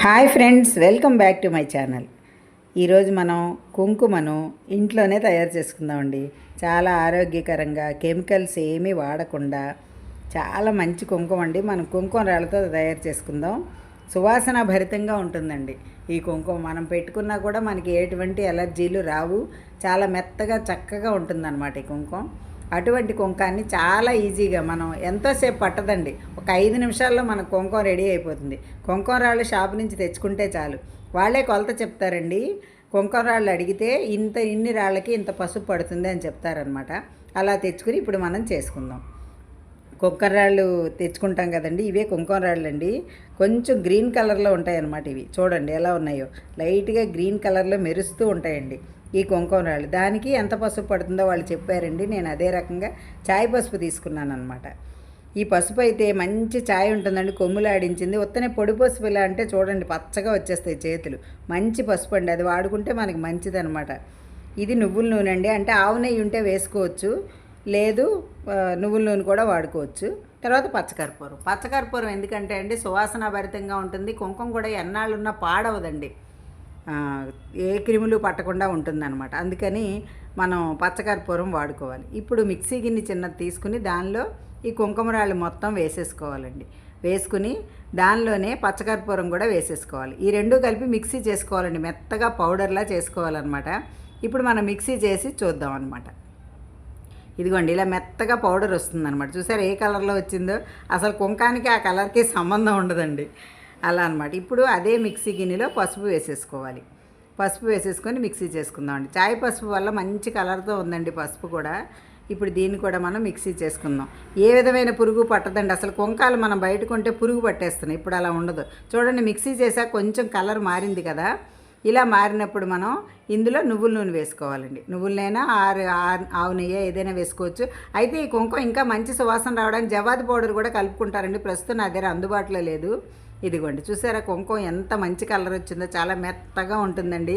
Hi friends, welcome back to my channel. ఈరోజు మనం కుంకుమను ఇంట్లోనే తయారు చేసుకుందామండి. చాలా ఆరోగ్యకరంగా కెమికల్స్ ఏమీ వాడకుండా చాలా మంచి కుంకుమ అండి. మనం కుంకుమ రాళ్ళతో తయారు చేసుకుందాం. సువాసన భరితంగా ఉంటుందండి. ఈ కుంకుమ మనం పెట్టుకున్నా కూడా మనకి ఎటువంటి ఎలర్జీలు రావు. చాలా మెత్తగా చక్కగా ఉంటుందన్నమాట ఈ కుంకుమ. అటువంటి కుంకాన్ని చాలా ఈజీగా మనం ఎంతోసేపు పట్టదండి. ఒక 5 నిమిషాల్లో మన కుంకుమ రెడీ అయిపోతుంది. కుంకుమ రాళ్ళు షాపు నుంచి తెచ్చుకుంటే చాలు. వాళ్ళే కొలత చెప్తారండి. కుంకుమ రాళ్ళు అడిగితే ఇన్ని రాళ్ళకి ఇంత పసుపు పడుతుంది అని చెప్తారనమాట. అలా తెచ్చుకుని ఇప్పుడు మనం చేసుకుందాం. కుంకుమ రాళ్ళు తెచ్చుకుంటాం కదండి, ఇవే కుంకుమ రాళ్ళు అండి. కొంచెం గ్రీన్ కలర్లో ఉంటాయన్నమాట. ఇవి చూడండి ఎలా ఉన్నాయో, లైట్గా గ్రీన్ కలర్లో మెరుస్తూ ఉంటాయండి ఈ కుంకుమ రాళ్ళు. దానికి ఎంత పసుపు పడుతుందో వాళ్ళు చెప్పారండి. నేను అదే రకంగా చాయ్ పసుపు తీసుకున్నాను అనమాట. ఈ పసుపు అయితే మంచి ఛాయ్ ఉంటుందండి, కొమ్ములాడించింది. ఉత్తనే పొడి పసుపు ఇలా అంటే చూడండి పచ్చగా వచ్చేస్తాయి చేతులు. మంచి పసుపు అండి, అది వాడుకుంటే మనకి మంచిదనమాట. ఇది నువ్వుల నూనె అండి, అంటే ఆవు నెయ్యి ఉంటే వేసుకోవచ్చు, లేదు నువ్వుల నూనె కూడా వాడుకోవచ్చు. తర్వాత పచ్చకర్పూరం ఎందుకంటే అండి సువాసన భరితంగా ఉంటుంది. కుంకుమ కూడా ఎన్నాళ్ళున్నా పాడవదండి, ఏ క్రిములు పట్టకుండా ఉంటుందన్నమాట. అందుకని మనం పచ్చకర్పూరం వాడుకోవాలి. ఇప్పుడు మిక్సీ గిన్నె చిన్నది తీసుకుని దానిలో ఈ కుంకుమ రాళ్ళు మొత్తం వేసేసుకోవాలండి. వేసుకుని దానిలోనే పచ్చకర్పూరం కూడా వేసేసుకోవాలి. ఈ రెండు కలిపి మిక్సీ చేసుకోవాలండి, మెత్తగా పౌడర్లా చేసుకోవాలన్నమాట. ఇప్పుడు మనం మిక్సీ చేసి చూద్దాం అనమాట. ఇదిగోండి ఇలా మెత్తగా పౌడర్ వస్తుందన్నమాట. చూసారు ఏ కలర్లో వచ్చిందో? అసలు కుంకానికి ఆ కలర్కి సంబంధం ఉండదండి, అలా అనమాట. ఇప్పుడు అదే మిక్సీ గిన్నెలో పసుపు వేసేసుకోవాలి. పసుపు వేసేసుకొని మిక్సీ చేసుకుందామండి. చాయ్ పసుపు వల్ల మంచి కలర్తో ఉందండి పసుపు కూడా. ఇప్పుడు దీన్ని కూడా మనం మిక్సీ చేసుకుందాం. ఏ విధమైన పురుగు పట్టదండి. అసలు కుంకాలు మనం బయట కొంటే పురుగు పట్టేస్తున్నాయి, ఇప్పుడు అలా ఉండదు. చూడండి మిక్సీ చేసాక కొంచెం కలర్ మారింది కదా. ఇలా మారినప్పుడు మనం ఇందులో నువ్వుల నూనె వేసుకోవాలండి. నువ్వుల నూనె ఆవు నెయ్యి ఏదైనా వేసుకోవచ్చు. అయితే ఈ కుంకుమ ఇంకా మంచి సువాసన రావడానికి జవాది పౌడర్ కూడా కలుపుకుంటారండి. ప్రస్తుతం నా దగ్గర అందుబాటులో లేదు. ఇదిగోండి చూసారా కుంకుమ ఎంత మంచి కలర్ వచ్చిందో, చాలా మెత్తగా ఉంటుందండి.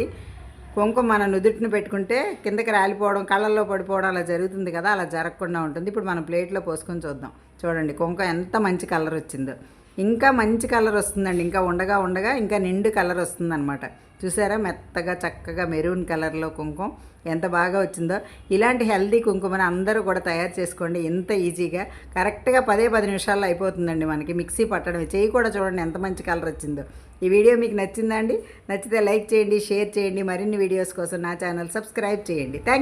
కుంకుమ మన నుదుటిని పెట్టుకుంటే కిందకి రాలిపోవడం, కళ్ళల్లో పడిపోవడం అలా జరుగుతుంది కదా, అలా జరగకుండా ఉంటుంది. ఇప్పుడు మనం ప్లేట్లో పోసుకొని చూద్దాం. చూడండి కుంకుమ ఎంత మంచి కలర్ వచ్చిందో. ఇంకా మంచి కలర్ వస్తుందండి, ఇంకా ఉండగా ఇంకా నిండు కలర్ వస్తుందన్నమాట. చూసారా మెత్తగా చక్కగా మెరూన్ కలర్లో కుంకుమ ఎంత బాగా వచ్చిందో. ఇలాంటి హెల్దీ కుంకుమని అందరూ కూడా తయారు చేసుకోండి. ఎంత ఈజీగా కరెక్ట్గా 10 నిమిషాల్లో అయిపోతుందండి మనకి. మిక్సీ పట్టడమే. చెయ్యి కూడా చూడండి ఎంత మంచి కలర్ వచ్చిందో. ఈ వీడియో మీకు నచ్చిందా అండి? నచ్చితే లైక్ చేయండి, షేర్ చేయండి. మరిన్ని వీడియోస్ కోసం నా ఛానల్ సబ్స్క్రైబ్ చేయండి. థ్యాంక్